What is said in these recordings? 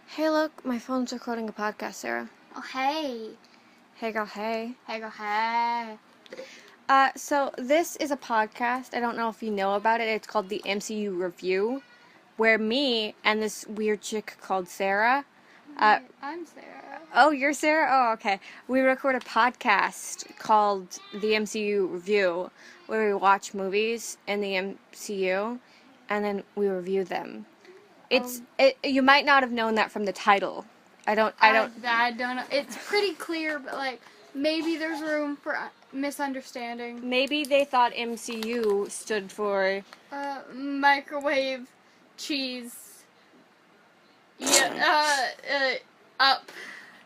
Hey, look, my phone's recording a podcast, Sarah. Oh, hey. Hey, girl, hey. Hey, go, hey. So this is a podcast. I don't know if you know about it. It's called the MCU Review, where me and this weird chick called Sarah. I'm Sarah. Oh, you're Sarah? Oh, okay. We record a podcast called the MCU Review, where we watch movies in the MCU, and then we review them. You might not have known that from the title. I don't. I don't know. It's pretty clear, but, maybe there's room for misunderstanding. Maybe they thought MCU stood for... Microwave cheese. Yeah, up.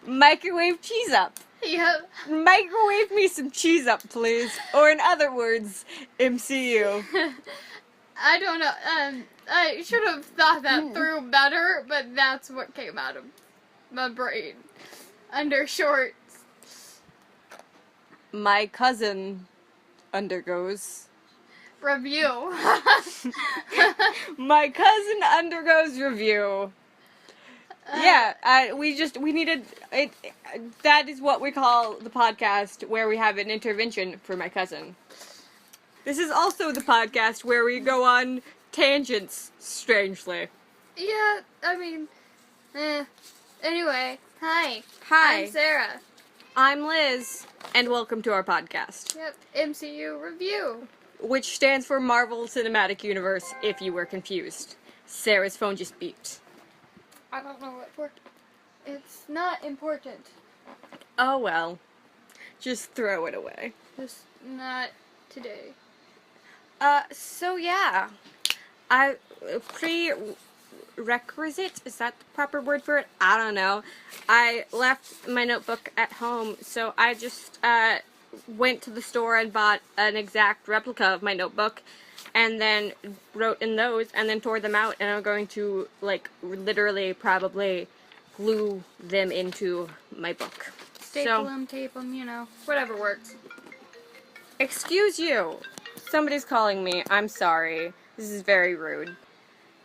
Microwave cheese up. Yep. Microwave me some cheese up, please. Or in other words, MCU. I don't know. I should have thought that through better, but that's what came out of my brain. Under shorts. My cousin undergoes... Review. My cousin undergoes review. We needed it. That is what we call the podcast where we have an intervention for my cousin. This is also the podcast where we go on tangents, strangely. Yeah, I mean, Anyway, hi. Hi. I'm Sarah. I'm Liz, and welcome to our podcast. Yep, MCU Review. Which stands for Marvel Cinematic Universe, if you were confused. Sarah's phone just beeped. I don't know what for. It's not important. Oh well. Just throw it away. Just not today. Prerequisite? Is that the proper word for it? I don't know. I left my notebook at home, so I just, went to the store and bought an exact replica of my notebook, and then wrote in those, and then tore them out, and I'm going to, literally probably glue them into my book. Staple them, tape them, whatever works. Excuse you. Somebody's calling me. I'm sorry. This is very rude.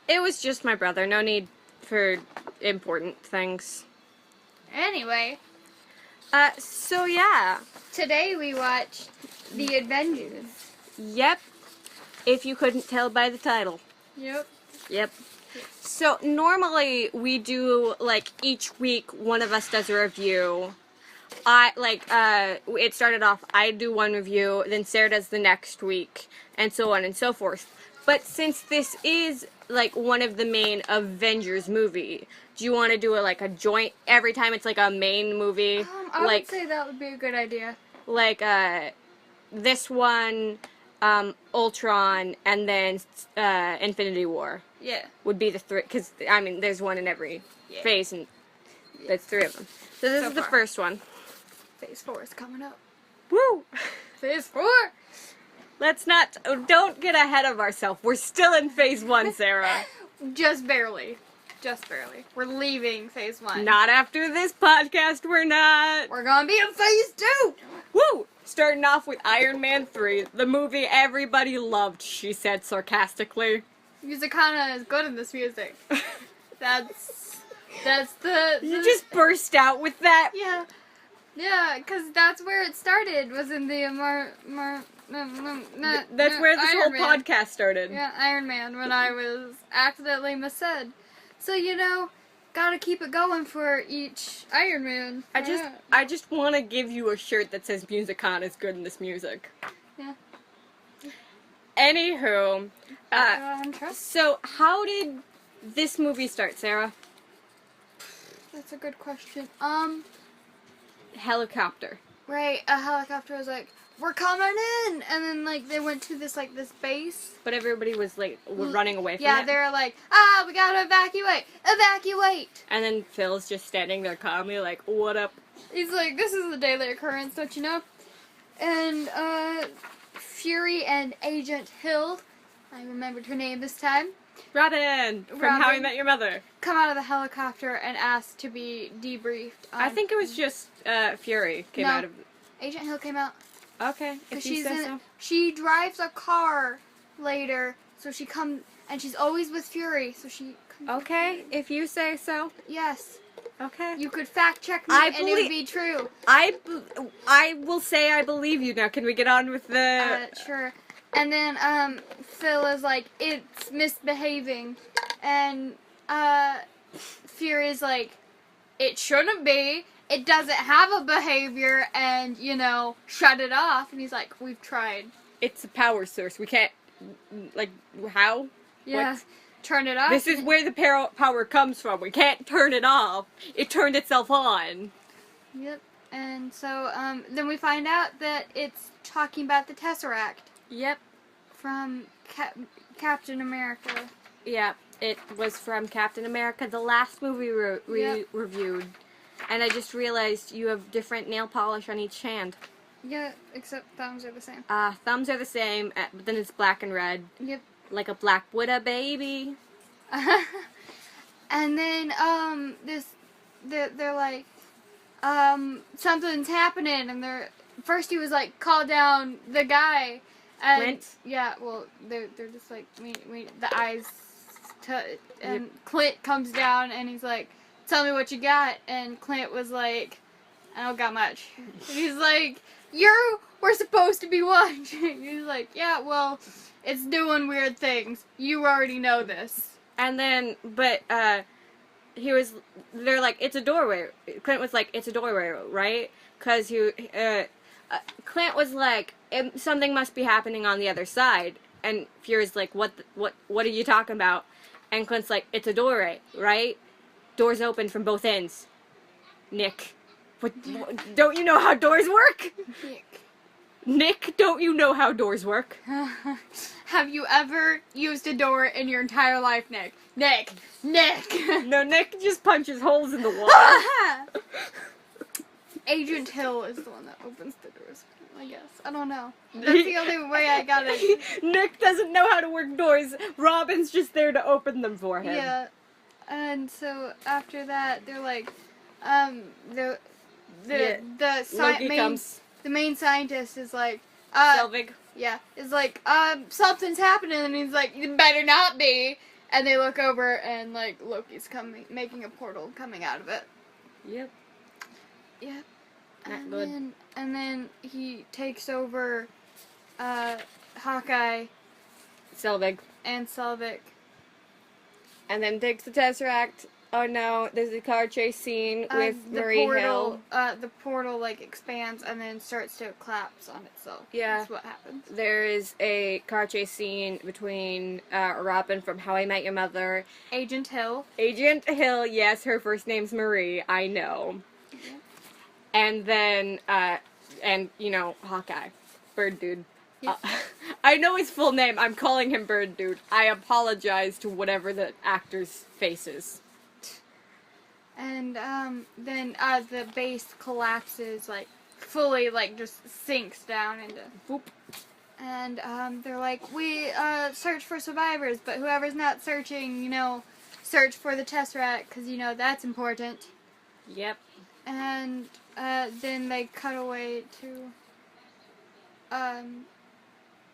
It was just my brother. No need for important things. Anyway. Today we watched The Avengers. Yep. If you couldn't tell by the title. Yep. So, normally we do, each week one of us does a review. It started off, I do one review, then Sarah does the next week, and so on and so forth. But since this is, one of the main Avengers movie, do you want to do a joint every time it's, a main movie? I would say that would be a good idea. This one, Ultron, and then, Infinity War. Yeah. Would be the three, because, there's one in every phase, and that's three of them. So this is the first one. Phase 4 is coming up. Woo! Phase 4! Don't get ahead of ourselves. We're still in phase 1, Sarah. Just barely. We're leaving phase 1. Not after this podcast, we're not. We're gonna be in phase 2! Woo! Starting off with Iron Man 3, the movie everybody loved, she said sarcastically. Musicana is good in this music. That's the... You just burst out with that? Yeah. Yeah, because that's where it started, was in the that's where this Iron whole Man. podcast started. Yeah, Iron Man, when I was accidentally missaid. So, gotta keep it going for each Iron Man. I just want to give you a shirt that says Musicon is good in this music. Yeah. Anywho, so how did this movie start, Sarah? That's a good question. Helicopter. Right, a helicopter was like, we're coming in! And then, they went to this base. But everybody was, running away from it. Yeah, they were like, we gotta evacuate! Evacuate! And then Phil's just standing there calmly like, what up? He's like, this is a daily occurrence, don't you know? And, Fury and Agent Hill, I remembered her name this time. Robin! From How I Met Your Mother. Come out of the helicopter and asked to be debriefed. I think it was just, Fury came out of... Agent Hill came out. Okay, if you say so. She drives a car later, so she comes, and she's always with Fury, so she Okay, if you say so. Yes. Okay. You could fact check me and it would be true. I will say I believe you now. Can we get on with the... Sure. And then, Phil is like, it's misbehaving. And, Fury's like, it shouldn't be. It doesn't have a behavior, and, shut it off. And he's like, we've tried. It's a power source. We can't, like, how? Yeah. What? Turn it off. This is where the power comes from. We can't turn it off. It turned itself on. Yep. And so, then we find out that it's talking about the Tesseract. Yep. From Captain America. Yeah, it was from Captain America, the last movie we reviewed. And I just realized you have different nail polish on each hand. Yeah, except thumbs are the same. Thumbs are the same, but then it's black and red. Yep. Like a black Buddha baby. And then, they're like, something's happening, and first he was like, call down the guy. And, Clint? Yeah, well, they're just like, the eyes, and Clint comes down, and he's like, tell me what you got, and Clint was like, I don't got much. And he's like, we're supposed to be watching. He's like, yeah, well, it's doing weird things. You already know this. And then, they're like, it's a doorway. Clint was like, it's a doorway, right? Because Clint was like, something must be happening on the other side. And Fury's like, what are you talking about? And Clint's like, it's a doorway, right? Doors open from both ends. Nick. What, don't you know how doors work? Nick, don't you know how doors work? Have you ever used a door in your entire life, Nick? Nick! No, Nick just punches holes in the wall. Agent Hill is the one that opens the doors, I guess. I don't know. That's the only way I got it. Nick doesn't know how to work doors. Robin's just there to open them for him. Yeah. And so after that, they're like, the main scientist is like, Selvig. Yeah, is like, something's happening, and he's like, it better not be. And they look over, and like Loki's making a portal coming out of it. Yep. Yep. Not good. And then he takes over, Hawkeye. Selvig. And Selvig. And then takes the Tesseract. Oh no, there's a car chase scene with Marie Hill. The portal, like, expands and then starts to collapse on itself. Yeah. That's what happens. There is a car chase scene between Robin from How I Met Your Mother. Agent Hill, yes, her first name's Marie, I know. Mm-hmm. And then, Hawkeye. Bird Dude. Yep. I know his full name, I'm calling him Bird Dude. I apologize to whatever the actor's face is. And, then, the base collapses, like, fully, like, just sinks down into... Boop. And, they're like, we, search for survivors, but whoever's not searching, search for the Tesseract, because, that's important. Yep. And, then they cut away to,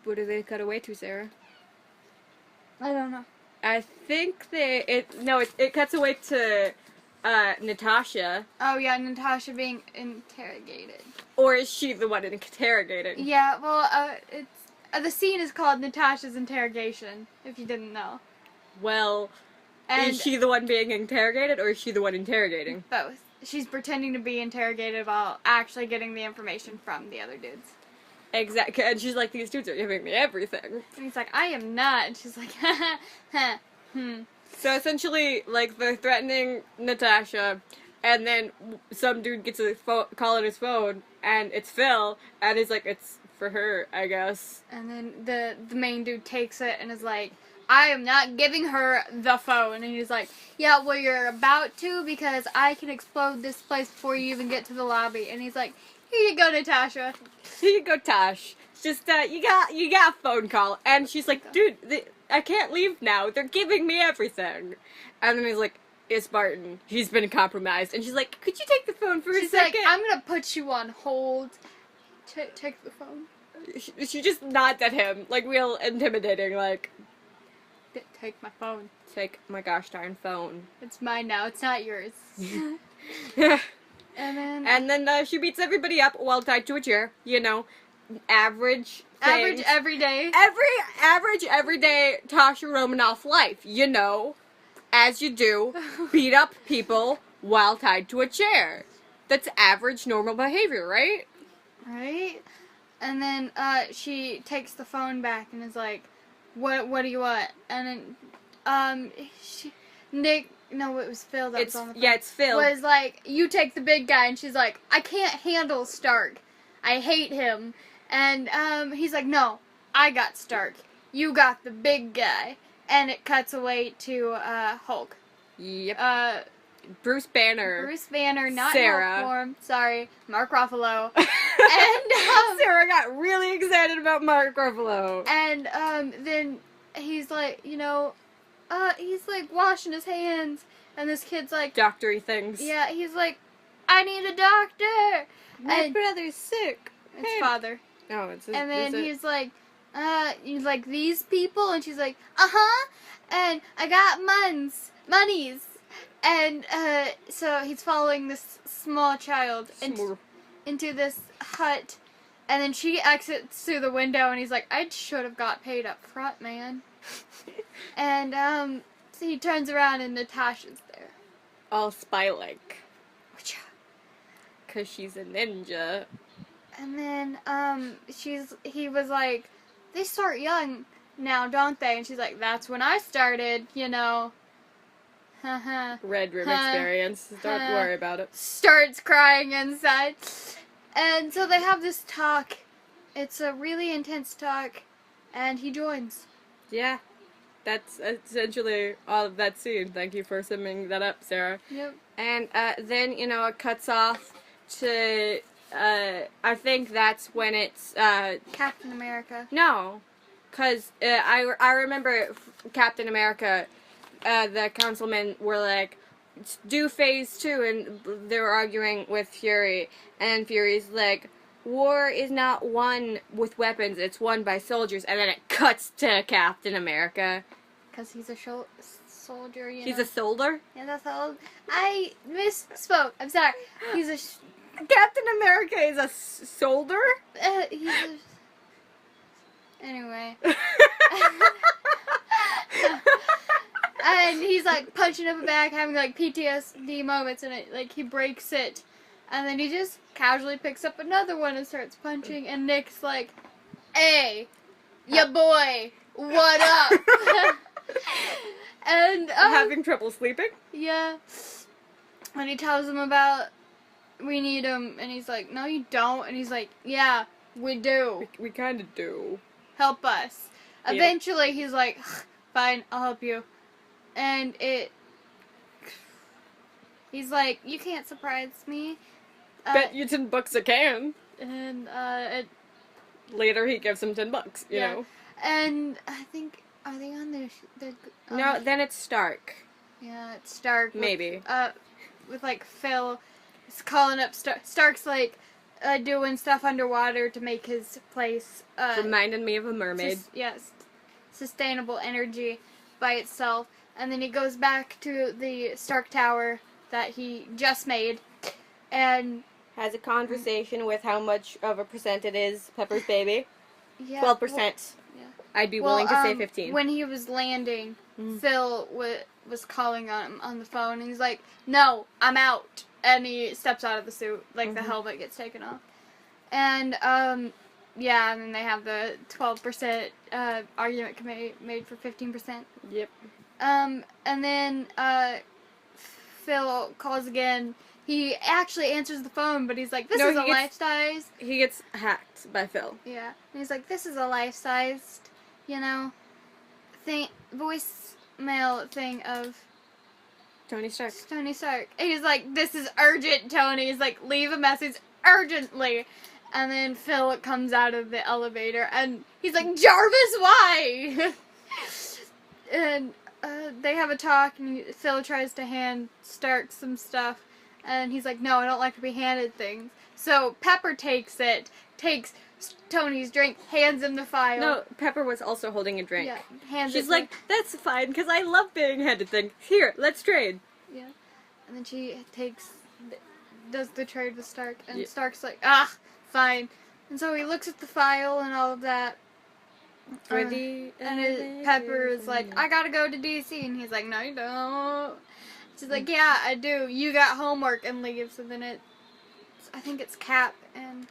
What do they cut away to, Sarah? I don't know. I think it cuts away to... Natasha. Oh, yeah, Natasha being interrogated. Or is she the one interrogating? Yeah, well, the scene is called Natasha's Interrogation, if you didn't know. Well, is she the one being interrogated, or is she the one interrogating? Both. She's pretending to be interrogated while actually getting the information from the other dudes. Exactly, and she's like, these dudes are giving me everything. And he's like, I am not. And she's like, So essentially, like, they're threatening Natasha, and then some dude gets a call on his phone, and it's Phil, and he's like, it's for her, I guess. And then the main dude takes it and is like, I am not giving her the phone. And he's like, yeah, well, you're about to, because I can explode this place before you even get to the lobby. And he's like, here you go, Natasha. Here you go, Tash. Just, you got a phone call. And she's like, dude, I can't leave now. They're giving me everything. And then he's like, it's Barton. He's been compromised. And she's like, could you take the phone for a second? She's like, I'm gonna put you on hold. Take the phone. She just nods at him, like, real intimidating, like... Take my phone. Take my gosh darn phone. It's mine now. It's not yours. And then she beats everybody up while tied to a chair. You know, average things. every day. Average everyday Tasha Romanoff life. You know, as you do, beat up people while tied to a chair. That's average normal behavior, right? Right? And then she takes the phone back and is like, what do you want? And then Nick, no, it was Phil that was on the phone. Yeah, it's Phil. Was like, you take the big guy, and she's like, I can't handle Stark. I hate him. And he's like, no, I got Stark. You got the big guy. And it cuts away to Hulk. Yep. Bruce Banner. Bruce Banner, not Sarah. Hulk form. Sorry, Mark Ruffalo. And Sarah got really excited about Mark Ruffalo. And then he's like, he's like washing his hands, and this kid's like, doctory things. yeah, he's like, I need a doctor. My brother's sick. It's father. No, it's. And then he's like, these people, and she's like, and I got monies. And so he's following this small child into this hut, and then she exits through the window, and he's like, I should have got paid up front, man. And so he turns around, and Natasha's there. All spy-like. Because she's a ninja. And then he was like, they start young now, don't they? And she's like, that's when I started, Red room experience. Don't worry about it. Starts crying inside. And so they have this talk. It's a really intense talk. And he joins. Yeah. That's essentially all of that scene. Thank you for summing that up, Sarah. Yep. And then, it cuts off to, I think that's when it's, Captain America. No. Because I remember Captain America, the councilmen were like, do phase 2, and they were arguing with Fury, and Fury's like, war is not won with weapons, it's won by soldiers, and then it cuts to Captain America. Because he's a soldier, He's a soldier? Yeah, that's all. I misspoke. I'm sorry. He's a... Captain America is a soldier? He's a... Anyway. And he's like punching up a bag, having like PTSD moments, and he breaks it, and then he just casually picks up another one and starts punching, and Nick's like, "Hey, ya boy, what up?" And having trouble sleeping? Yeah. And he tells him about, we need him, and he's like, no you don't, and he's like, yeah, we do. We kind of do. Help us. Yep. Eventually he's like, fine, I'll help you. And he's like, you can't surprise me. Bet you $10 a can. And later he gives him $10, you know. And I think, are they on the no, then it's Stark. Yeah, it's Stark. Maybe. With like Phil is calling up Stark's like doing stuff underwater to make his place reminding me of a mermaid. Yes. Sustainable energy by itself. And then he goes back to the Stark Tower that he just made and has a conversation with how much of a percent it is Pepper's baby. Yeah. 12%. Well, yeah. I'd be willing to say 15. When he was landing, Phil was calling on him on the phone, and he's like, no, I'm out. And he steps out of the suit, like the helmet gets taken off. And, yeah, and then they have the 12% argument made for 15%. Yep. And then Phil calls again. He actually answers the phone, but he's like, this is a life-size. He gets hacked by Phil. Yeah. And he's like, this is a life-sized, voicemail thing of Tony Stark. Tony Stark. And he's like, this is urgent, Tony. He's like, leave a message urgently. And then Phil comes out of the elevator, and he's like, Jarvis, why? And they have a talk, and Phil tries to hand Stark some stuff, and he's like, no, I don't like to be handed things. So Pepper takes Tony's drink, hands him the file. No, Pepper was also holding a drink. Yeah, hands She's it like, that's fine, because I love being handed things. Here, let's trade. yeah. And then she does the trade with Stark, and Yeah. Stark's like, fine. And so he looks at the file and all of that. And Pepper is like, I gotta go to DC. And he's like, no, you don't. She's like, yeah, I do. You got homework, and leaves. And then I think it's Cap and...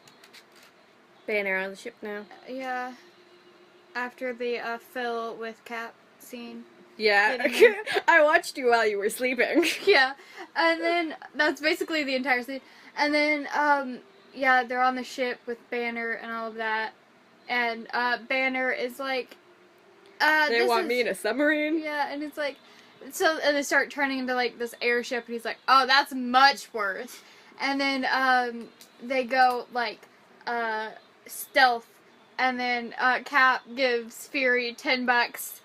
Banner on the ship now. Yeah. After the Phil with Cap scene. Yeah. I watched you while you were sleeping. Yeah. And then that's basically the entire scene. And then, yeah, they're on the ship with Banner and all of that. And Banner is like, They want me in a submarine? Yeah, and it's like, and they start turning into like this airship, and he's like, oh, that's much worse. And then they go like stealth, and then Cap gives Fury $10.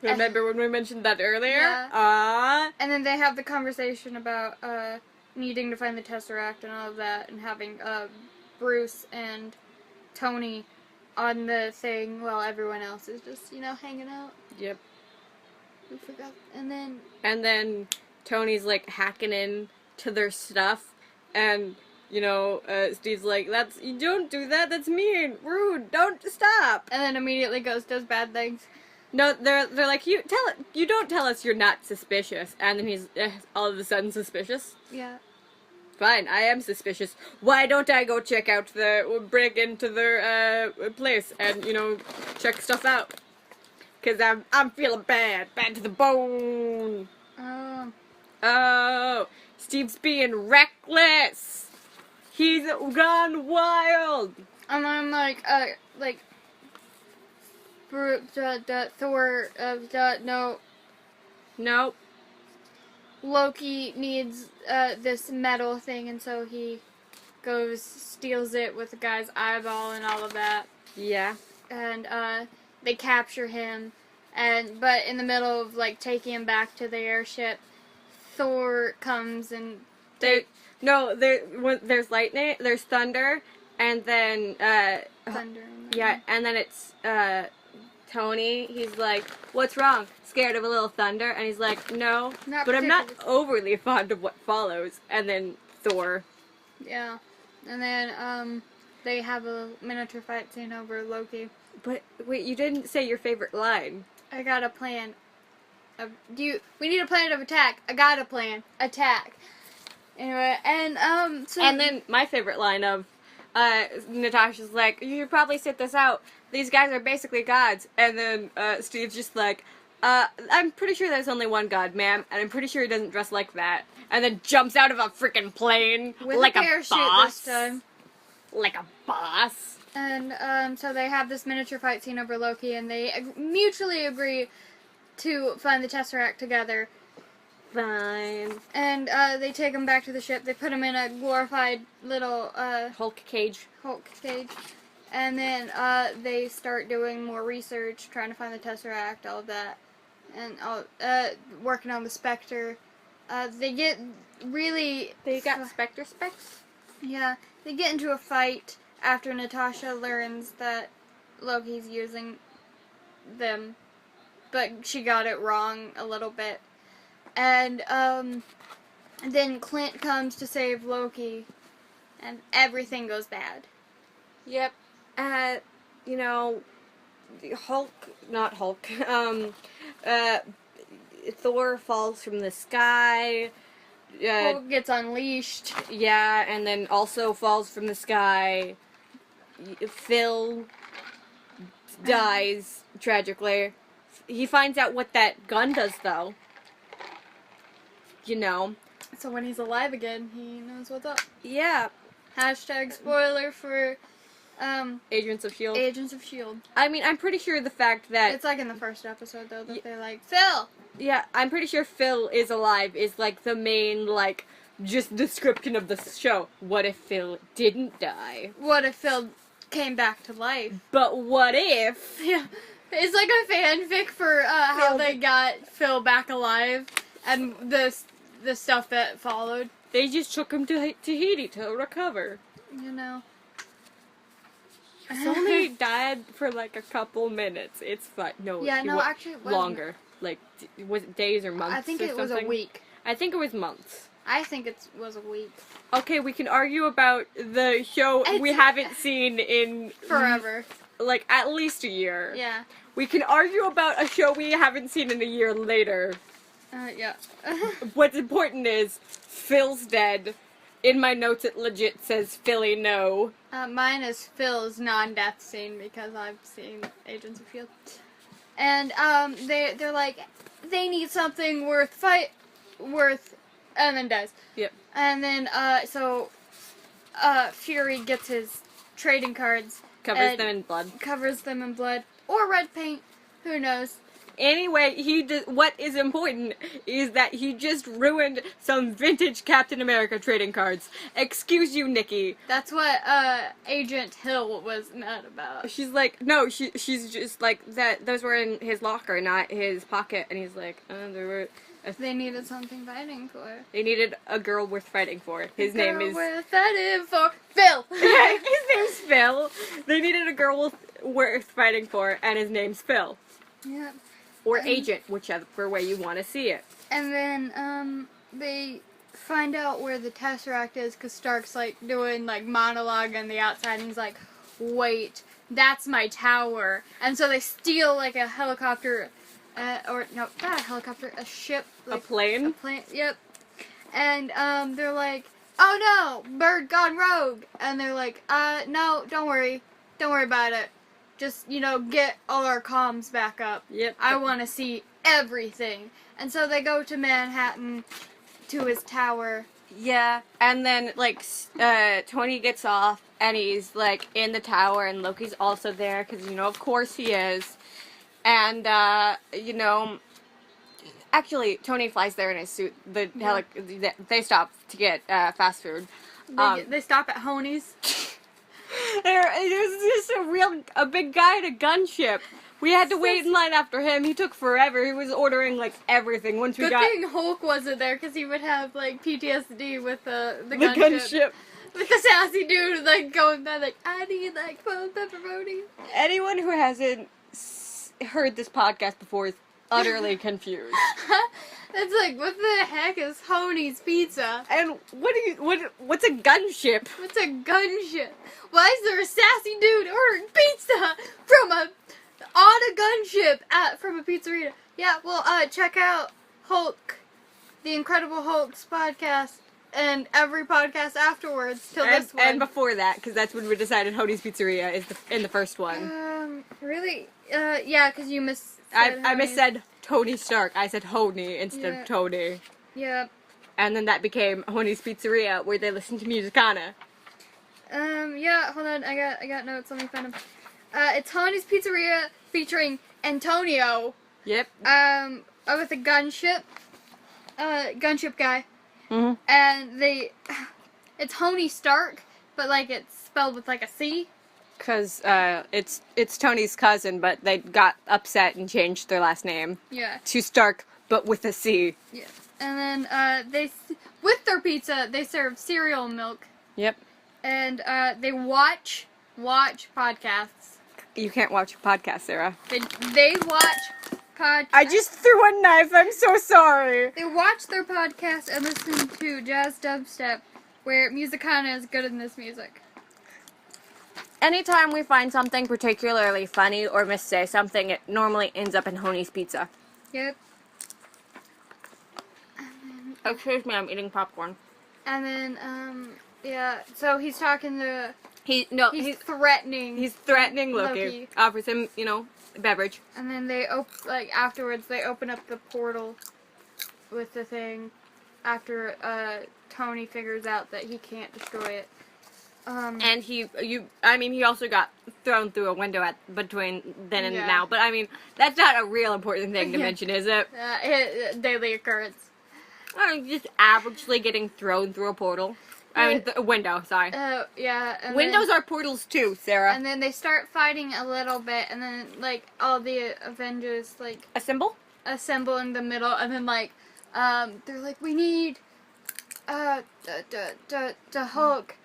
Remember when we mentioned that earlier? Yeah. And then they have the conversation about needing to find the Tesseract and all of that, and having Bruce and Tony on the thing while everyone else is just, hanging out. Yep. We forgot. And then Tony's like hacking in to their stuff, and Steve's like, you don't do that, that's mean, rude, don't stop. And then immediately does bad things. No, they're like, you don't tell us you're not suspicious, and then he's all of a sudden suspicious. Yeah. Fine, I am suspicious. Why don't I go break into their place and check stuff out? 'Cause I'm feeling bad to the bone. Oh, Steve's being reckless. He's gone wild. And I'm like Thor, no. Nope. Loki needs this metal thing, and so he steals it with the guy's eyeball and all of that. Yeah. And they capture him, but in the middle of like taking him back to the airship, Thor comes and there's lightning, there's thunder, and then thunder. Yeah, and then it's Tony. He's like, "What's wrong? Scared of a little thunder?" And he's like, "No, but I'm not overly fond of what follows." And then Thor. Yeah, and then they have a miniature fight scene over Loki. But wait, you didn't say your favorite line. I got a plan. We need a plan of attack. I got a plan. Attack. Anyway, and and then my favorite line of Natasha's like, "You should probably sit this out. These guys are basically gods." And then Steve's just like, "I'm pretty sure there's only one god, ma'am, and I'm pretty sure he doesn't dress like that." And then jumps out of a freaking plane with like a parachute boss. this time. Like a boss. And so they have this miniature fight scene over Loki, and they mutually agree to find the Tesseract together. Fine. And they take him back to the ship. They put him in a glorified little Hulk cage. And then they start doing more research, trying to find the Tesseract, all of that, and working on the Spectre. They got Spectre specs? Yeah, they get into a fight after Natasha learns that Loki's using them, but she got it wrong a little bit. And then Clint comes to save Loki, and everything goes bad. Yep. Thor falls from the sky. Hulk gets unleashed. Yeah, and then also falls from the sky. Phil dies tragically. He finds out what that gun does, though. So when he's alive again, he knows what's up. Yeah. Hashtag spoiler for Agents of S.H.I.E.L.D. Agents of S.H.I.E.L.D. I mean, I'm pretty sure the fact that... It's like in the first episode, though, that they're like, Phil! Yeah, I'm pretty sure Phil is alive is, like, the main, like, just description of the show. What if Phil didn't die? What if Phil came back to life? But what if... Yeah. It's like a fanfic for how they got Phil back alive and the stuff that followed. They just took him to Tahiti to recover. He's only died for like a couple minutes. It's fine. No, Yeah, no, actually, it wasn't. longer. Like, was it days or months? I think or it was a something? week. I think it was months. I think it was a week. Okay, we can argue about the show we haven't seen in Forever. Like at least a year. Yeah. We can argue about a show we haven't seen in a year later. Yeah. What's important is Phil's dead. In my notes, it legit says Philly no. Mine is Phil's non-death scene because I've seen Agents of S.H.I.E.L.D. And they're like, they need something worth, and then dies. Yep. And then Fury gets his trading cards. Covers them in blood. Covers them in blood or red paint. Who knows? Anyway, what is important is that he just ruined some vintage Captain America trading cards. Excuse you, Nikki. That's what Agent Hill was mad about. She's like, no, she's just like, that. Those were in his locker, not his pocket. And he's like, They needed something fighting for. They needed a girl worth fighting for. His name is worth fighting for. Phil. His name's Phil. They needed a girl worth fighting for, and his name's Phil. Yeah. Or Agent, whichever way you want to see it. And then, they find out where the Tesseract is, because Stark's, like, doing, like, monologue on the outside, and he's like, wait, that's my tower. And so they steal, like, a helicopter, or, no, not a helicopter, a ship. Like, a plane? A plane, yep. And, they're like, oh no, bird gone rogue. And they're like, no, don't worry about it. Just, get all our comms back up. Yep. I want to see everything. And so they go to Manhattan, to his tower. Yeah, and then, like, Tony gets off, and he's, like, in the tower, and Loki's also there, because, of course he is. And, actually, Tony flies there in his suit. They stop to get fast food. They stop at Honey's. There's just a big guy in a gunship. We had to wait in line after him. He took forever. He was ordering, like, everything. Once we Good got... thing Hulk wasn't there, because he would have, like, PTSD with the gunship. With the sassy dude, like, going by, like, I need, like, 12 pepperoni. Anyone who hasn't heard this podcast before is utterly confused. It's like, what the heck is Honey's Pizza? And what's a gunship? What's a gunship? Why is there a sassy dude ordering pizza on a gunship from a pizzeria? Yeah, well, check out Hulk, the Incredible Hulk's podcast, and every podcast afterwards till this one. And before that, because that's when we decided Honey's Pizzeria is in the first one. Really? Yeah, because you I missaid Tony Stark. I said Honey instead of Tony. Yeah. And then that became Honey's Pizzeria, where they listen to Musicana. Yeah, hold on, I got notes, let me find them. It's Honey's Pizzeria featuring Antonio. Yep. With a gunship guy. Mm-hmm. And it's Honey Stark, but, like, it's spelled with, like, a C. Because, it's Tony's cousin, but they got upset and changed their last name. Yeah. To Stark, but with a C. Yeah. And then, with their pizza, they serve cereal and milk. Yep. And, they watch podcasts. You can't watch a podcast, Sarah. They watch podcasts. I just threw a knife, I'm so sorry. They watch their podcast and listen to jazz dubstep, where Musicana is good in this music. Anytime we find something particularly funny or missay something, it normally ends up in Honey's Pizza. Yep. Excuse me, I'm eating popcorn. And then, yeah, so he's talking to... He's threatening. He's threatening Loki. Offers him, a beverage. And then afterwards, they open up the portal with the thing after, Tony figures out that he can't destroy it. And he also got thrown through a window between then and now. But, that's not a real important thing to mention, is it? Daily occurrence. Just averagely getting thrown through a portal. A window, sorry. Yeah. Windows are portals too, Sarah. And then they start fighting a little bit, and then, like, all the Avengers, like... Assemble in the middle, and then, like, they're like, we need, the Hulk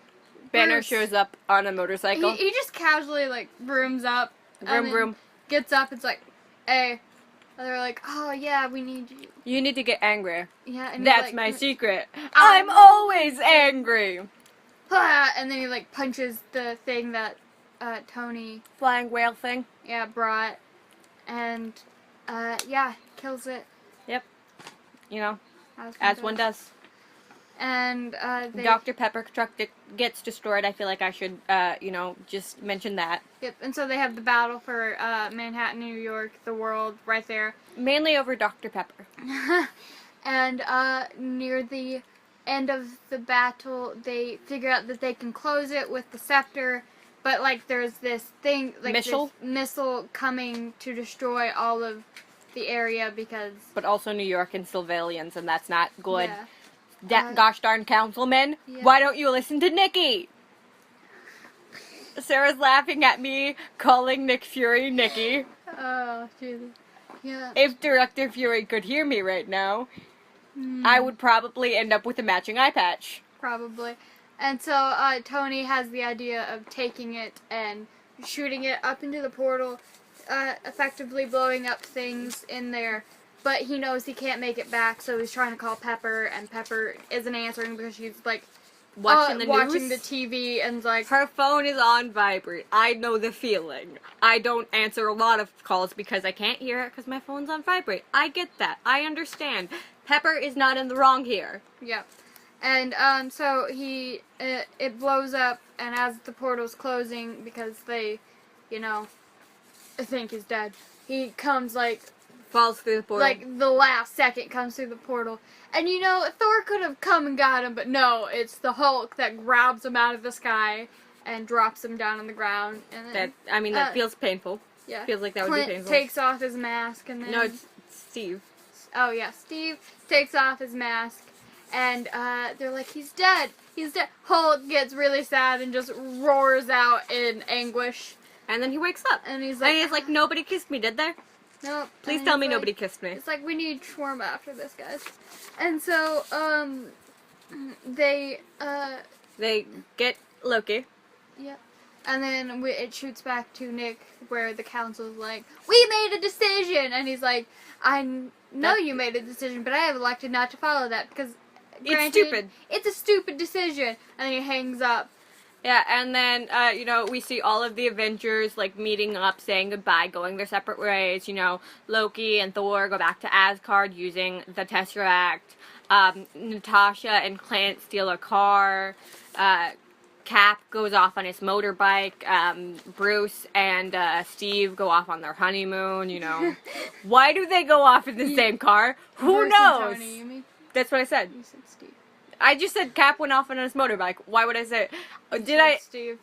Banner Bruce, shows up on a motorcycle. he just casually, like, brooms up. Vroom, and then vroom. Gets up, it's like, hey. And they're like, oh, yeah, we need you. You need to get angry. Yeah, and he's That's like, my secret. I'm always angry. Ah, and then he, like, punches the thing that Tony, Flying whale thing. yeah, brought. And, yeah, kills it. Yep. You know, as one does. And, Dr. Pepper truck gets destroyed. I feel like I should, just mention that. Yep, and so they have the battle for Manhattan, New York, the world, right there. Mainly over Dr. Pepper. And near the end of the battle, they figure out that they can close it with the scepter, but, like, there's this thing, like, Missile? this missile coming to destroy all of the area because... But also New York and civilians, and that's not good. Yeah. Gosh darn councilman, Yeah. why don't you listen to Nikki? Sarah's laughing at me, calling Nick Fury Nikki. Oh, Jesus. Yeah. If Director Fury could hear me right now, I would probably end up with a matching eye patch. Probably. And so Tony has the idea of taking it and shooting it up into the portal, effectively blowing up things in there. But he knows he can't make it back, so he's trying to call Pepper, and Pepper isn't answering because she's, like, Watching the watching news. the TV and, like... Her phone is on vibrate. I know the feeling. I don't answer a lot of calls because I can't hear it because my phone's on vibrate. I get that. I understand. Pepper is not in the wrong here. Yeah. And, so he, it blows up, and as the portal's closing, because they, think he's dead, he comes, like... Falls through the portal. Like, the last second comes through the portal. And, Thor could have come and got him, but no, it's the Hulk that grabs him out of the sky and drops him down on the ground. And then, that feels painful. Yeah. Feels like that would Clint be painful. takes off his mask, and then... No, it's Steve. Oh, yeah, Steve takes off his mask, and they're like, he's dead! He's dead! Hulk gets really sad and just roars out in anguish. And then he wakes up. And he's like, nobody kissed me, did they? Nope. Please tell me nobody kissed me. It's like, we need shawarma after this, guys. And so, they get Loki. Yeah. And then it shoots back to Nick, where the council's like, we made a decision! And he's like, I know you made a decision, but I have elected not to follow that, because, It's stupid. It's a stupid decision. And then he hangs up. Yeah, and then, we see all of the Avengers, like, meeting up, saying goodbye, going their separate ways. Loki and Thor go back to Asgard using the Tesseract. Natasha and Clint steal a car. Cap goes off on his motorbike. Bruce and Steve go off on their honeymoon, Why do they go off in the same car? Who Bruce knows? and Tony, you mean? That's what I said. You said Steve. I just said Cap went off on his motorbike. Why would I say it? Did I? Steve.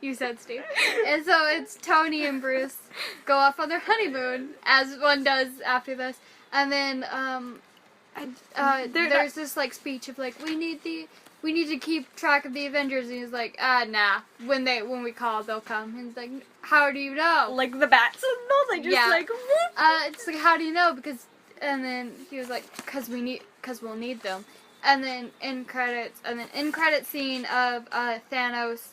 You said Steve. And so it's Tony and Bruce go off on their honeymoon, as one does after this. And then there's this like speech of like, we need to keep track of the Avengers, and he's like, nah. When we call, they'll come. And he's like, how do you know? Like the bat signal, they just like whoop. It's like, how do you know? And then he was like, because we'll need them. And then in credit scene of Thanos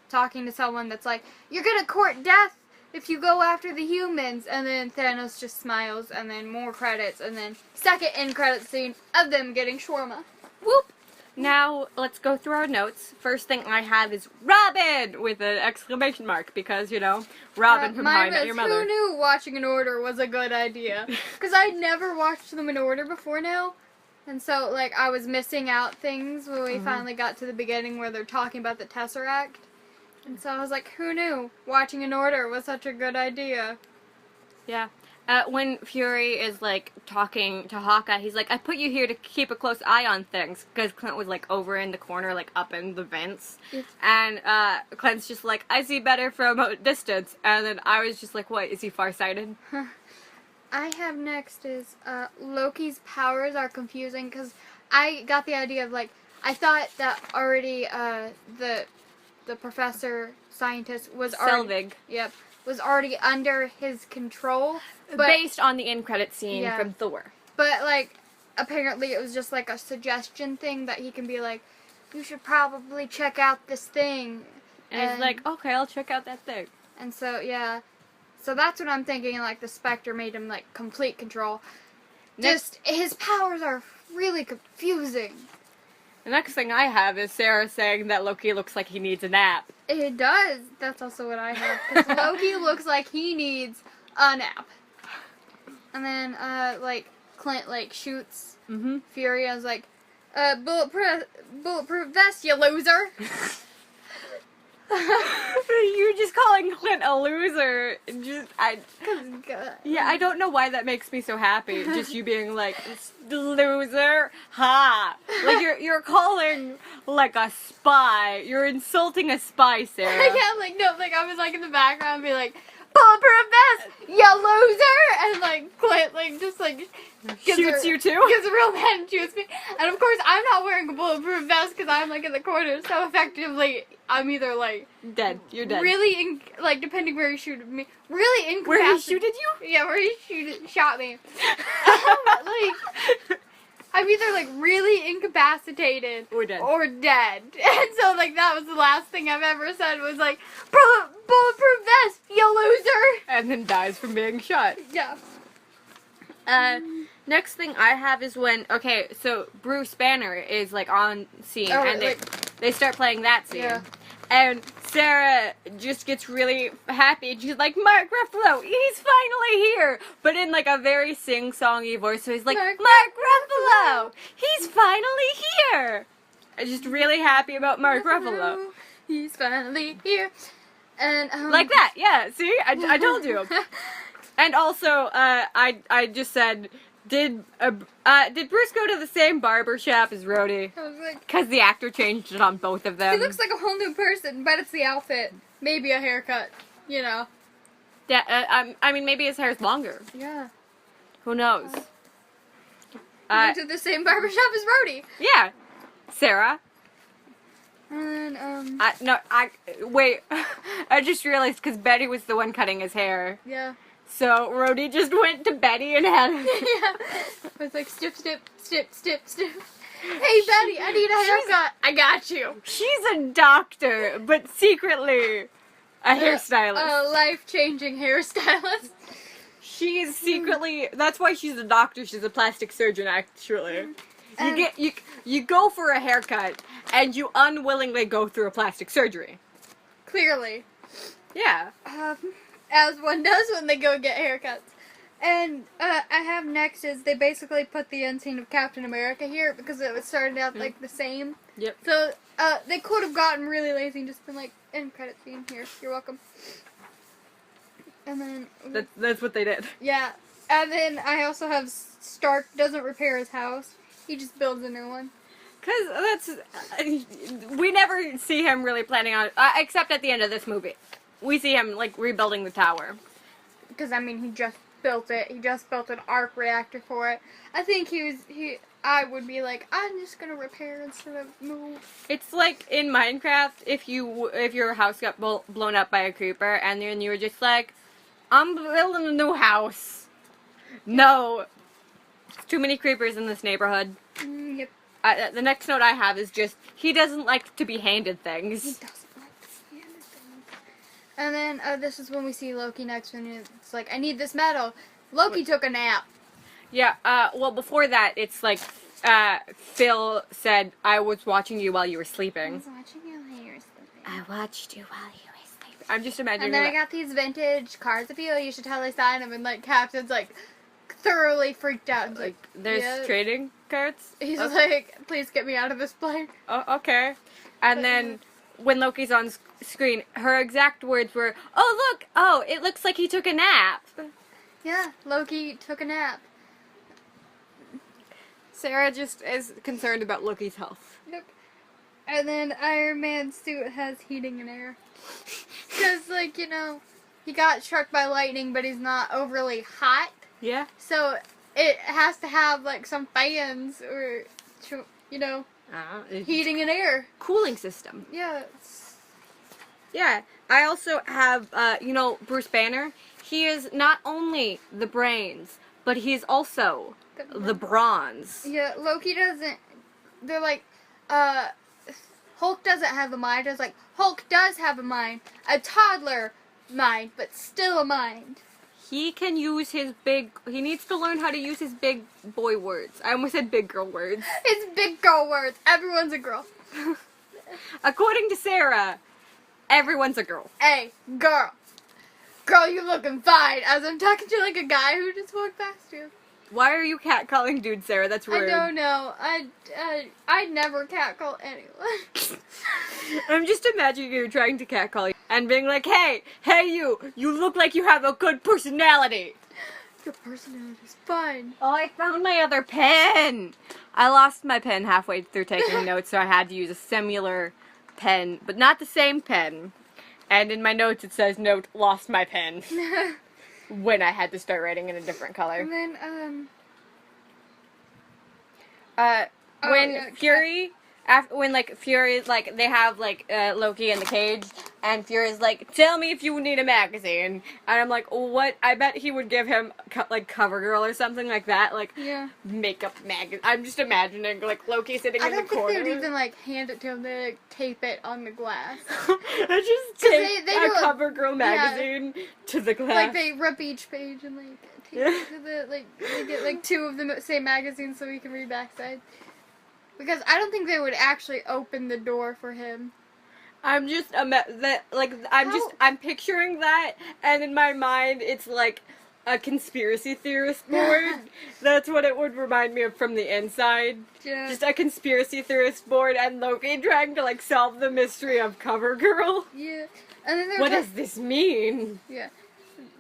talking to someone that's like, you're gonna court death if you go after the humans. And then Thanos just smiles, and then more credits, and then second end credit scene of them getting shawarma. Whoop. Now let's go through our notes. First thing I have is Robin with an exclamation mark because Robin from How I Met Your Mother. Who knew watching in order was a good idea? Because I'd never watched them in order before now. And so, like, I was missing out things when we finally got to the beginning where they're talking about the Tesseract. And so I was like, who knew watching in order was such a good idea? Yeah. When Fury is, like, talking to Hawkeye, he's like, I put you here to keep a close eye on things. Because Clint was, like, over in the corner, like, up in the vents. Yes. And Clint's just like, I see better from a distance. And then I was just like, what, is he farsighted? I have next is, Loki's powers are confusing, because I got the idea of, like, I thought that already, the professor, scientist, was already... Selvig. Yep. Was already under his control. But, based on the end credit scene from Thor. But, like, apparently it was just, like, a suggestion thing that he can be like, you should probably check out this thing. And he's like, okay, I'll check out that thing. And so, yeah. So that's what I'm thinking, like, the Spectre made him, like, complete control. Just, his powers are really confusing. The next thing I have is Sarah saying that Loki looks like he needs a nap. It does. That's also what I have. Because Loki looks like he needs a nap. And then, like, Clint, like, shoots Fury. I was like, bulletproof vest, you loser. You're just calling Clint a loser. I don't know why that makes me so happy. Just you being like, loser, ha. Like you're calling like a spy. You're insulting a spy, Sarah. Yeah, like, no, like, I was, like, in the background being like, bulletproof vest, you loser! And, like, Clint, like, just, like, shoots you too? Gives a real man and shoots me. And, of course, I'm not wearing a bulletproof vest because I'm, like, in the corner. So, effectively, I'm either, like... dead. You're dead. Really, like, depending where he shooted me. Really incapacitated. Where he shooted you? Yeah, where he shot me. Like... I'm either, like, really incapacitated or dead. And so, like, that was the last thing I've ever said was, like, bulletproof vest, you loser! And then dies from being shot. Yeah. Next thing I have is when, okay, so Bruce Banner is, like, on scene, and they start playing that scene. Yeah. And Sarah just gets really happy, and she's like, Mark Ruffalo, he's finally here! But in, like, a very sing-songy voice, so he's like, Mark Ruffalo, he's finally here! I'm just really happy about Mark Ruffalo. He's finally here. And, like that, yeah, see? I told you. And also, I just said, did Bruce go to the same barber shop as Rhodey? I was like... Because the actor changed it on both of them. He looks like a whole new person, but it's the outfit. Maybe a haircut, you know. Yeah, I mean, maybe his hair's longer. Yeah. Who knows? He went to the same barber shop as Rhodey. Yeah. Sarah? And, wait. I just realized because Betty was the one cutting his hair. Yeah. So Rhodey just went to Betty and had Yeah. It was like, snip, snip, snip, snip, snip. Hey, Betty, I need a haircut. I got you. She's a doctor, but secretly a hairstylist. A life-changing hairstylist. She's secretly, that's why she's a doctor, she's a plastic surgeon, actually. You go for a haircut, and you unwillingly go through a plastic surgery. Clearly. Yeah. As one does when they go get haircuts. And I have next is they basically put the end scene of Captain America here because it was started out like the same. Yep. So they could have gotten really lazy and just been like, end credit scene here. You're welcome. And then that's what they did. Yeah. And then I also have Stark doesn't repair his house. He just builds a new one. Because we never see him really planning on, except at the end of this movie. We see him, like, rebuilding the tower. Because, I mean, he just built it. He just built an arc reactor for it. I think I would be like, I'm just gonna repair instead of move. It's like in Minecraft, if your house got blown up by a creeper, and then you were just like, I'm building a new house. No. There's too many creepers in this neighborhood. Yep. The next note I have is just, he doesn't like to be handed things. He doesn't like to be handed things. And then, this is when we see Loki next, when it's like, I need this medal. Loki took a nap. Yeah, well, before that, it's like, Phil said, I was watching you while you were sleeping. I was watching you while you were sleeping. I watched you while you were sleeping. I'm just imagining And then I got these vintage cards of you should totally sign them, and, like, Captain's, like, thoroughly freaked out. Like, there's trading cards? He's like, please get me out of this plane. Oh, okay. And then, when Loki's on screen, her exact words were, oh, look! Oh, it looks like he took a nap. Yeah, Loki took a nap. Sarah just is concerned about Loki's health. Yep. And then Iron Man's suit has heating and air. Because, like, you know, he got struck by lightning, but he's not overly hot. Yeah. So, it has to have, like, some fans or, you know, heating and air. Cooling system. Yeah. Yeah. I also have, you know, Bruce Banner. He is not only the brains, but he's also the bronze. Yeah, Loki doesn't... They're like, Hulk doesn't have a mind. I was like, Hulk does have a mind. A toddler mind, but still a mind. He can use his he needs to learn how to use his big boy words. I almost said big girl words. It's big girl words. Everyone's a girl. According to Sarah, everyone's a girl. Hey, girl. Girl, you looking fine. As I'm talking to like a guy who just walked past you. Why are you catcalling dude, Sarah? That's rude. I don't know. I'd never catcall anyone. I'm just imagining you trying to catcall and being like, hey, you look like you have a good personality. Your personality's fine. Oh, I found my other pen. I lost my pen halfway through taking notes, so I had to use a similar pen, but not the same pen. And in my notes it says, note, lost my pen. When I had to start writing in a different color. And then, when Fury, when like Fury, like they have like Loki in the cage, and Fury's like, tell me if you need a magazine, and I'm like, what? I bet he would give him like CoverGirl or something like that, like makeup magazine. I'm just imagining like Loki sitting in the corner. I don't think they'd even like hand it to him. They like tape it on the glass. I just take a CoverGirl magazine to the glass. Like they rip each page and like tape it to the like they get like 2 of the same magazines so we can read backside. Because I don't think they would actually open the door for him. I'm just I'm picturing that, and in my mind it's like a conspiracy theorist board. That's what it would remind me of from the inside. Yeah. Just a conspiracy theorist board, and Loki trying to like solve the mystery of CoverGirl. Yeah. And then what does this mean? Yeah.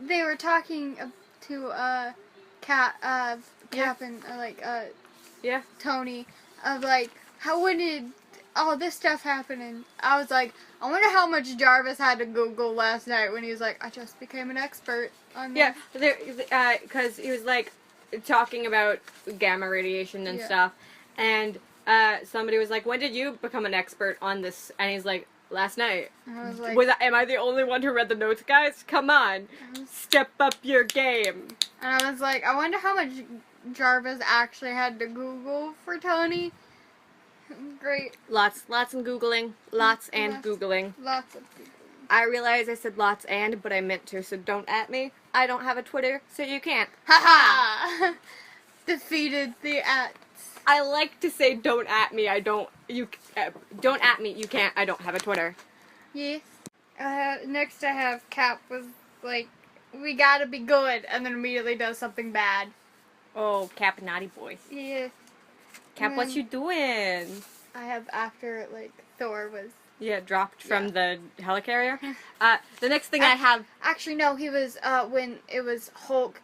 They were talking to Cap and Tony of like when did all this stuff happen, and I was like, I wonder how much Jarvis had to Google last night when he was like, I just became an expert on this. Yeah, because he was like talking about gamma radiation and stuff, and somebody was like, when did you become an expert on this? And he's like, last night. And I was like, am I the only one who read the notes, guys? Come on, step up your game. And I was like, I wonder how much Jarvis actually had to Google for Tony. Great. Lots and Googling. Lots and Googling. Lots of Googling. I realize I said lots and, but I meant to, so don't at me. I don't have a Twitter, so you can't. Haha! Defeated the ats. I like to say don't at me, don't at me, you can't, I don't have a Twitter. Yes. Next I have Cap was like, we gotta be good, and then immediately does something bad. Oh, Cap, naughty boy. Yeah. Cap, what you doing? I have after, like, Thor was... Yeah, dropped from the helicarrier. The next thing I have... Actually, no, he was, when it was Hulk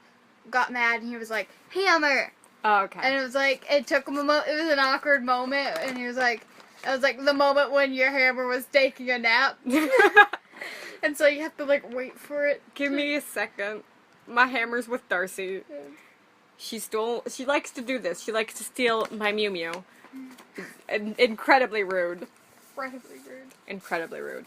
got mad, and he was like, hammer! Oh, okay. And it was like, it took him it was an awkward moment, and he was like, it was like the moment when your hammer was taking a nap. And so you have to, like, wait for it. Give me a second. My hammer's with Darcy. Yeah. She likes to do this. She likes to steal my Mew Mew. Incredibly rude. Incredibly rude. Incredibly rude.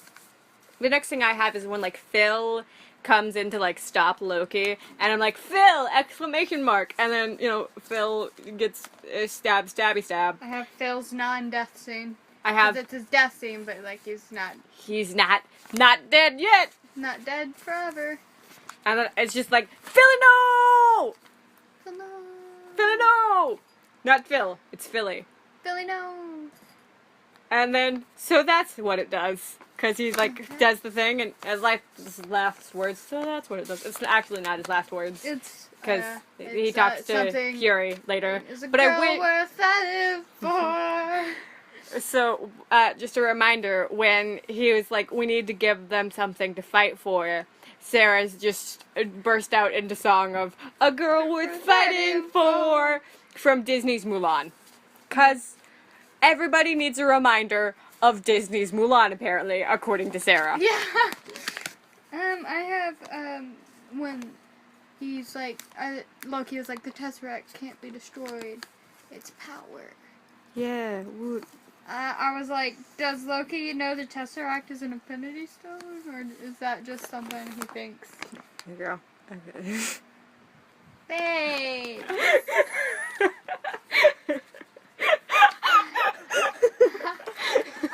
The next thing I have is when, like, Phil comes in to, like, stop Loki, and I'm like, Phil! Exclamation mark! And then, you know, Phil gets stabby stab. I have Phil's non-death scene. I have... It's his death scene, but, like, he's not dead yet! Not dead forever. And then it's just like, Philly, no! Hello. Philly, no! Not Phil, it's Philly. Philly, no! And then, so that's what it does. Because he, like, does the thing, and his last words, so that's what it does. It's actually not his last words. It's... Because he talks to Fury later. But worth fighting for. So, just a reminder, when he was like, we need to give them something to fight for, Sarah's just burst out into song of A Girl Worth Fighting For from Disney's Mulan. Because everybody needs a reminder of Disney's Mulan, apparently, according to Sarah. Yeah. I have, when he's like, Loki was like, the Tesseract can't be destroyed. It's power. Yeah, woot. I was like, does Loki know the Tesseract is an Infinity Stone, or is that just something he thinks? Hey, girl. Okay. Thanks.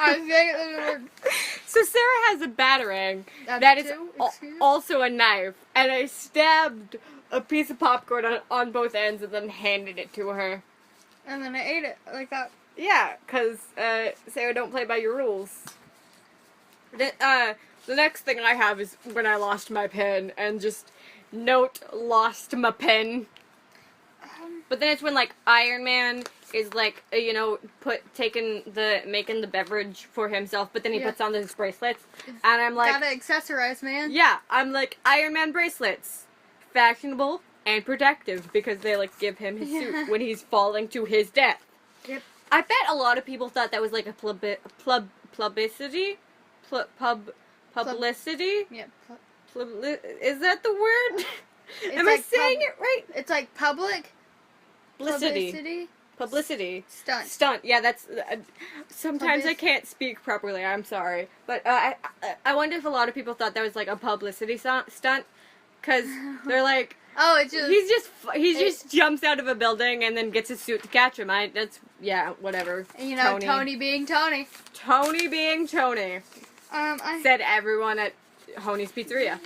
I was saying the word. So Sarah has a batarang That's that is two? Excuse? also a knife, and I stabbed a piece of popcorn on both ends and then handed it to her. And then I ate it like that. Yeah, because Sarah don't play by your rules. The next thing I have is when I lost my pen, and just note lost my pen. But then it's when like Iron Man is like making the beverage for himself, but then he puts on those bracelets, and I'm like, gotta accessorize, man. yeah, I'm like Iron Man bracelets, fashionable and protective because they like give him his suit when he's falling to his death. Yep. I bet a lot of people thought that was like a publicity. Publicity? Yeah. Is that the word? Am like I saying it right? It's like public. Publicity. Stunt. Yeah, that's. Sometimes I can't speak properly. I'm sorry, but I wonder if a lot of people thought that was like a publicity stunt, because they're like, oh, it's just he just jumps out of a building and then gets his suit to catch him. Whatever. You know, Tony being Tony. Tony being Tony. Said everyone at Honey's Pizzeria.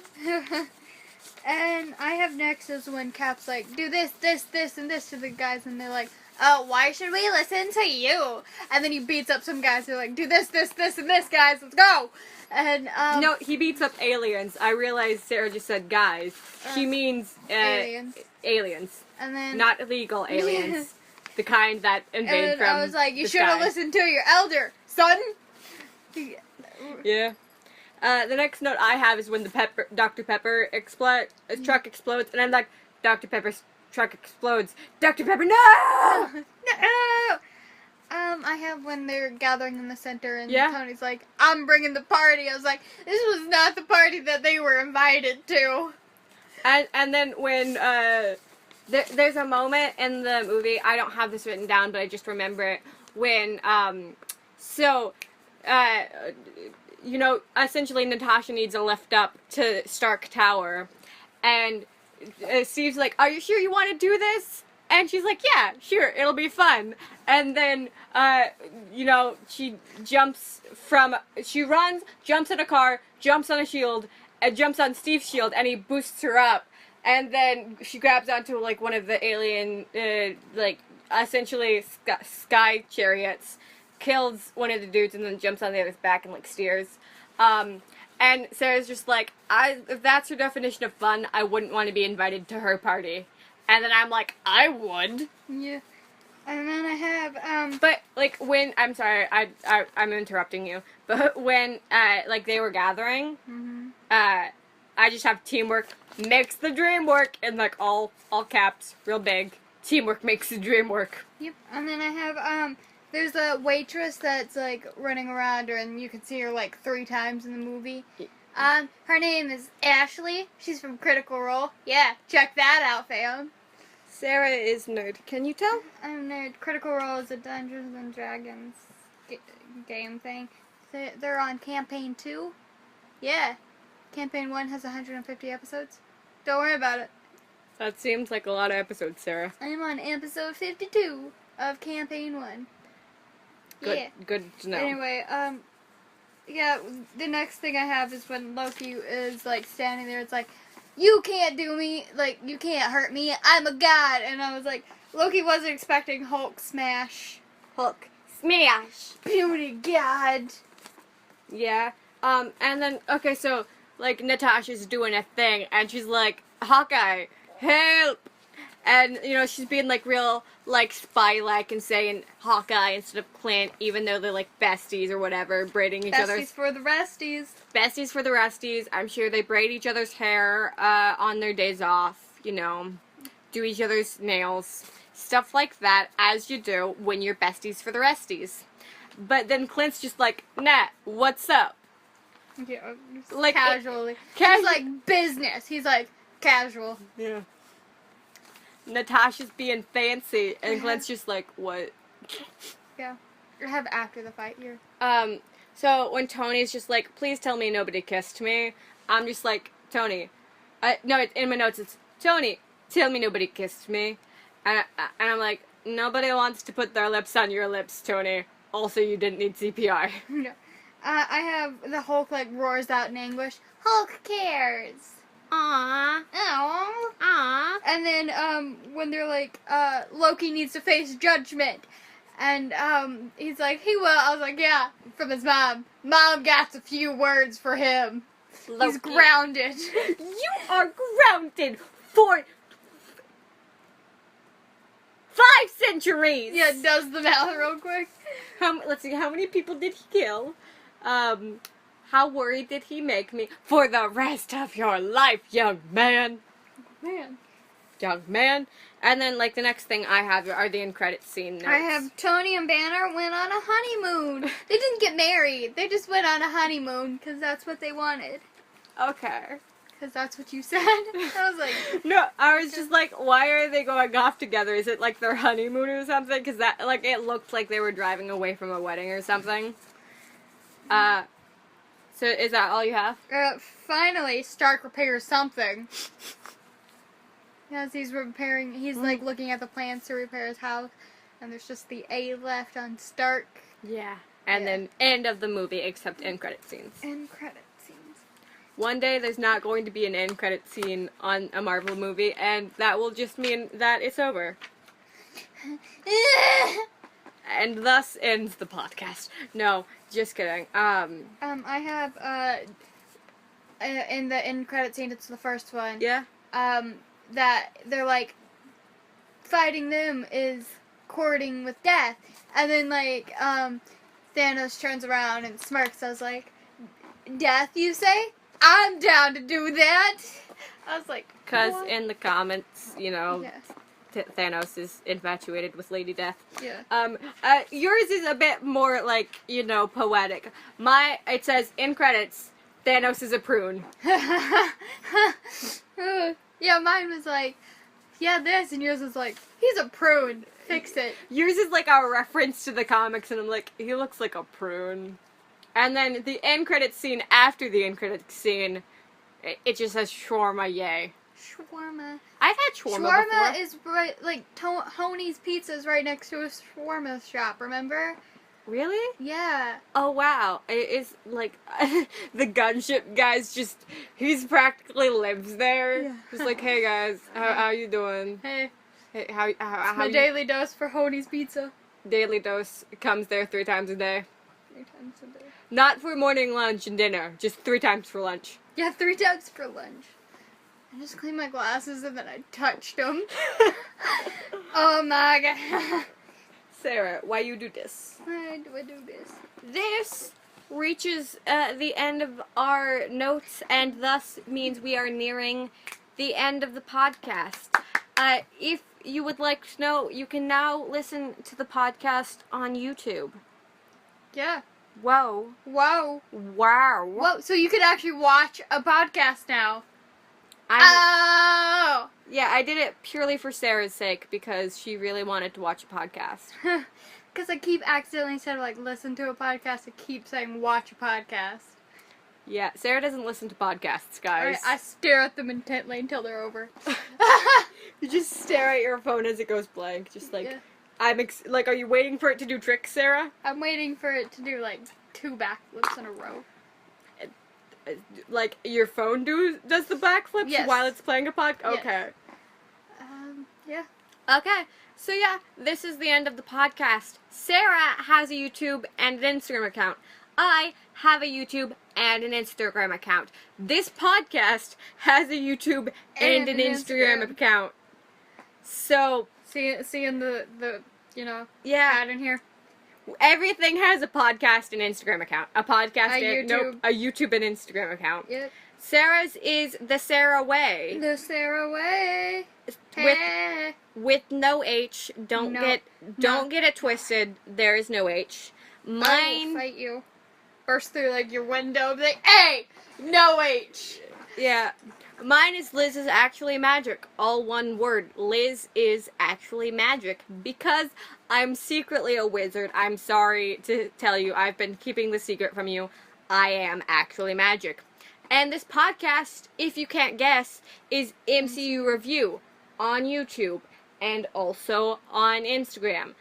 And I have next is when Cap's like, do this, this, this, and this to the guys, and they're like, oh, why should we listen to you? And then he beats up some guys who are like, do this, this, this, and this, guys, let's go! And, no, he beats up aliens. I realized Sarah just said guys. She means, aliens. And then... Not illegal aliens. The kind that invade from I was like, you the should have sky. listened to your elder, son! Yeah. The next note I have is when the Dr. Pepper truck explodes, and I'm like, Dr. Pepper's truck explodes. Dr. Pepper, no! No! I have when they're gathering in the center, and Yeah. Tony's like, I'm bringing the party. I was like, this was not the party that they were invited to. And then when, there's a moment in the movie, I don't have this written down, but I just remember it, when, essentially Natasha needs a lift up to Stark Tower, and Steve's like, are you sure you want to do this? And she's like, yeah, sure, it'll be fun. And then, she runs, jumps in a car, jumps on a shield, and jumps on Steve's shield, and he boosts her up. And then she grabs onto, like, one of the alien, essentially sky chariots, kills one of the dudes, and then jumps on the other's back and, like, steers. And Sarah's just like, if that's her definition of fun, I wouldn't want to be invited to her party. And then I'm like, I would. Yeah. And then I have, But, like, I'm sorry, I'm interrupting you, but when, they were gathering, I just have teamwork makes the dream work, in, like, all caps, real big. Teamwork makes the dream work. Yep. And then I have, there's a waitress that's, like, running around her, and you can see her, like, 3 times in the movie. Her name is Ashley. She's from Critical Role. Yeah, check that out, fam. Sarah is nerd. Can you tell? I'm nerd. Critical Role is a Dungeons and Dragons game thing. They're on Campaign 2. Yeah. Campaign 1 has 150 episodes. Don't worry about it. That seems like a lot of episodes, Sarah. I'm on episode 52 of Campaign 1. Good, Yeah. good to know. Anyway, yeah, the next thing I have is when Loki is, like, standing there. It's like, you can't do me, like, you can't hurt me. I'm a god. And I was like, Loki wasn't expecting Hulk smash. Hulk smash. Beauty god. Yeah. And then, okay, so, like, Natasha's doing a thing, and she's like, Hawkeye, help! And, she's being, like, real, like, spy-like and saying Hawkeye instead of Clint, even though they're, like, besties or whatever, braiding each other's... Besties for the resties. Besties for the resties. I'm sure they braid each other's hair, on their days off, do each other's nails. Stuff like that, as you do when you're besties for the resties. But then Clint's just like, nah, what's up? Yeah, Like, casually. He's like, business. He's like, casual. Yeah. Natasha's being fancy, and Clint's just like, what? Yeah. I have after the fight here. So when Tony's just like, please tell me nobody kissed me, I'm just like, Tony, no, in my notes it's, Tony, tell me nobody kissed me. And I'm like, nobody wants to put their lips on your lips, Tony. Also, you didn't need CPR. No. I have the Hulk like roars out in anguish. Hulk cares. Aww. Aww. Aww. And then when they're like, Loki needs to face judgment, and he's like, he will. I was like, yeah, from his mom. Mom got a few words for him. Loki. He's grounded. You are grounded for 5 centuries. Yeah, does the math real quick. Let's see, how many people did he kill? How worried did he make me? For the rest of your life, young man. Man. Young man. And then, like, the next thing I have are the end credit scene notes. I have Tony and Banner went on a honeymoon. They didn't get married. They just went on a honeymoon because that's what they wanted. Okay. Because that's what you said. I was like... No, I was just like, why are they going off together? Is it like their honeymoon or something? Because that, like, it looked like they were driving away from a wedding or something. So is that all you have? Finally, Stark repairs something. As he's repairing, he's like looking at the plans to repair his house, and there's just the A left on Stark. Yeah. And then end of the movie, except end credit scenes. End credit scenes. One day there's not going to be an end credit scene on a Marvel movie, and that will just mean that it's over. And thus ends the podcast. No, just kidding. I have in the end credit scene, it's the first one. Yeah. That they're like fighting them is courting with death, and then like Thanos turns around and smirks. I was like, death, you say? I'm down to do that. I was like, Because what? in the comments, you know, Yeah. Thanos is infatuated with Lady Death. Yeah. Yours is a bit more, like, you know, poetic. It says, in credits, Thanos is a prune. Yeah, mine was like, yeah, this, and yours was like, he's a prune. Fix it. Yours is like our reference to the comics, and I'm like, he looks like a prune. And then the end credits scene after the end credits scene, it just says shawarma, yay. Shawarma. I've had shawarma before. Shawarma is right, like, Honey's Pizza is right next to a shawarma shop, remember? Really? Yeah. Oh, wow. It is, like, the gunship guy's just, he's practically lives there. Yeah. Just like, hey, guys, how you doing? Hey. Hey, how My daily dose for Honey's Pizza. Daily dose comes there 3 times a day. 3 times a day. Not for morning, lunch, and dinner. Just 3 times for lunch. Yeah, 3 times for lunch. I just cleaned my glasses and then I touched them. Oh my god. Sarah, why you do this? Why do I do this? This reaches the end of our notes, and thus means we are nearing the end of the podcast. If you would like to know, you can now listen to the podcast on YouTube. Yeah. Whoa. Whoa. Wow. Whoa, so you could actually watch a podcast now. Yeah, I did it purely for Sarah's sake, because she really wanted to watch a podcast. Because I keep accidentally instead of like listen to a podcast, I keep saying watch a podcast. Yeah, Sarah doesn't listen to podcasts, guys. I stare at them intently until they're over. You just stare at your phone as it goes blank, just like, Yeah. like, are you waiting for it to do tricks, Sarah? I'm waiting for it to do like 2 backflips in a row. Like, your phone does the backflips Yes. while it's playing a podcast? Yes. Okay. Yeah. Okay, so yeah, this is the end of the podcast. Sarah has a YouTube and an Instagram account. I have a YouTube and an Instagram account. This podcast has a YouTube and an Instagram account. So, Seeing the you know, yeah, ad in here. everything has a podcast and Instagram account. A podcast and YouTube. a YouTube and Instagram account. Yep. Sarah's is the Sarah Way. The Sarah Way. Hey. With no H. Don't get it twisted. There is no H. I will Mine. fight you. Burst through like your window and be like, hey, no H. Yeah. Mine is Liz is actually magic. All one word. Liz is actually magic. Because I'm secretly a wizard. I'm sorry to tell you. I've been keeping the secret from you. I am actually magic. And this podcast, if you can't guess, is MCU Review on YouTube and also on Instagram.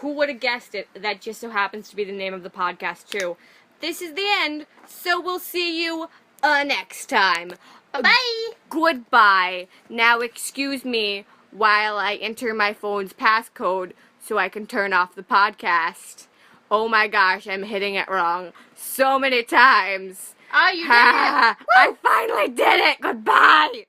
Who would have guessed it? That just so happens to be the name of the podcast, too. This is the end, so we'll see you next time. Bye. Goodbye. Now excuse me while I enter my phone's passcode so I can turn off the podcast. Oh my gosh, I'm hitting it wrong so many times. Oh, you did it. I finally did it. Goodbye.